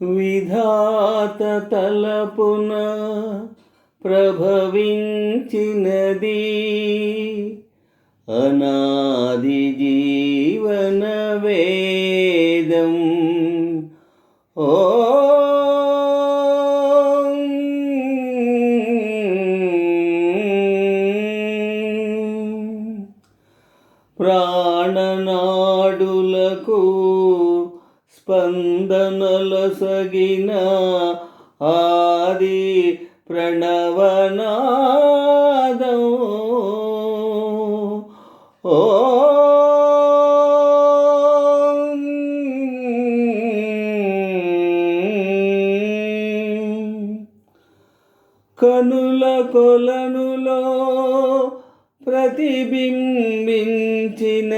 విధాత తలపున ప్రభవించినది అనాది జీవన వేదం. ప్రాణనాడులకు స్పందనలొసగిన ఆది ప్రణవనాదం. కనుల కొలనులో ప్రతిబింబించిన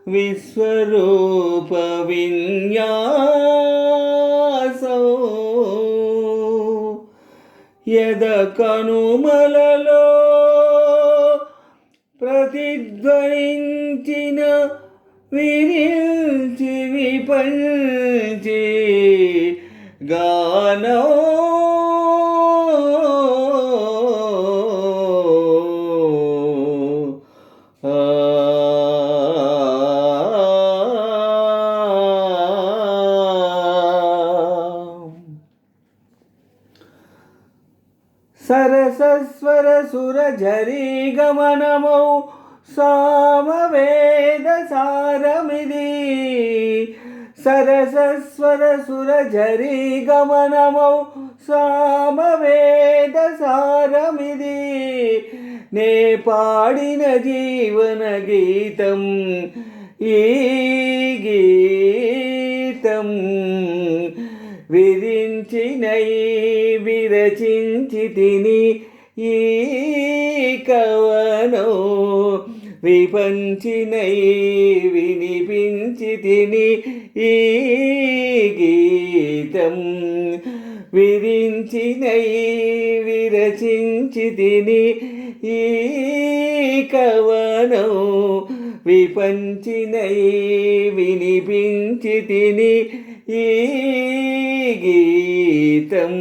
విశ్వరూప విన్యాసం. యద కనుమలలో ప్రతిధ్వనించిన విరించి విపంచి గానం. సరసస్వర సురఝరీ గమనమౌ సామవేద సారమిది. సరసస్వర సురఝరీ గమనమౌ సామవేద సారమిది. నే పాడిన జీవన గీతం ఈ గీతం. విరించినై విరచించి తిని ఈ కవనం. విపంచినై వినిపించి తిని ఈ గీతం. విరించినై విరచించి తిని ఈ కవనం. విపంచినై వినిపించి తిని ఈ గీతం.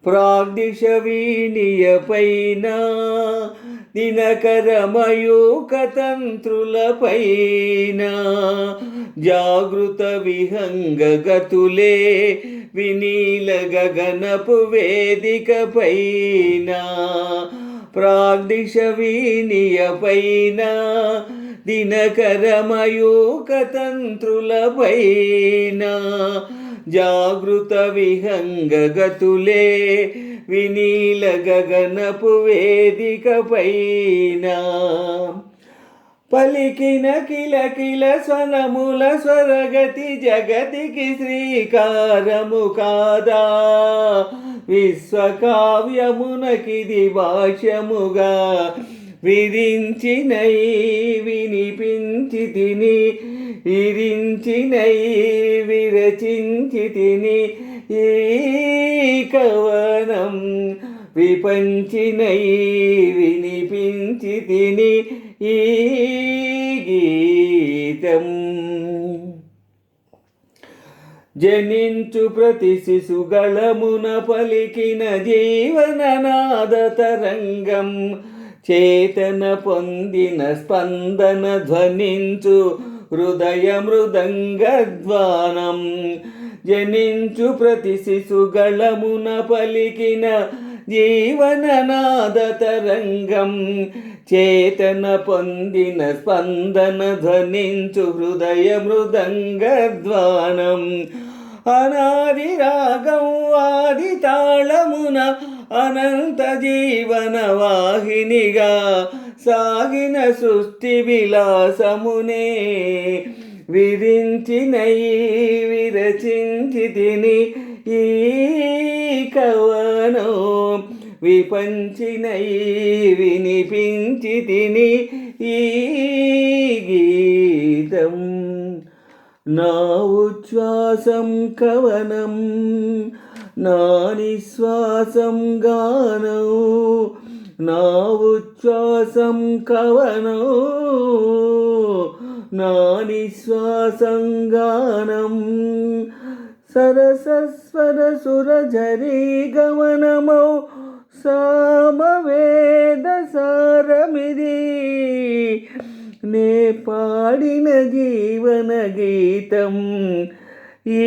ప్రాగ్దిశ వీణియపైన దినకరమయూకతంత్రులపైన జాగృత విహంగగతులే వినీల గగనపు వేదికపైన. ప్రాగ్దిశ వీణియపైన దినకరమయూకతంత్రులపైన జాగృత విహంగగతులే వినీల గగనపు వేదికపైన. పలికిన కిలకిల స్వనముల స్వరగతి జగతికి శ్రీకారము కాదా. విశ్వకావ్యమునకిది భాష్యముగా విరించినై వినిపించి తిని. విరించినై విరచించి తిని ఈ కవనం. విపంచినై వినిపించి తిని ఈ గీతం. జనించు ప్రతి శిశుగళమున పలికిన జీవననాద తరంగం. చేతన పొందిన స్పందన ధ్వనించు హృదయ మృదంగధ్వానం. జనించు ప్రతి శిశుగళమున పలికిన జీవననాద తరంగం. చేతన పొందిన స్పందన ధ్వనించు హృదయ మృదంగధ్వానం. అనాది రాగం ఆది తాళమున అనంత జీవన వాహినిగా సాగిన సృష్టి విలాసమునే. విరించినై విరచించి తిని ఈ కవనం. విపంచినై వినిపించి తిని ఈ గీతం. నా ఉచ్ఛ్వాసం కవనం నా నిశ్వాసం గానం. నా ఉచ్ఛ్వాసం కవనం నా నిశ్వాసం గానం సరసస్వర సురఝరీ గమనమౌ సామవేద సారమిది నే పాడిన జీవన గీతం ఈ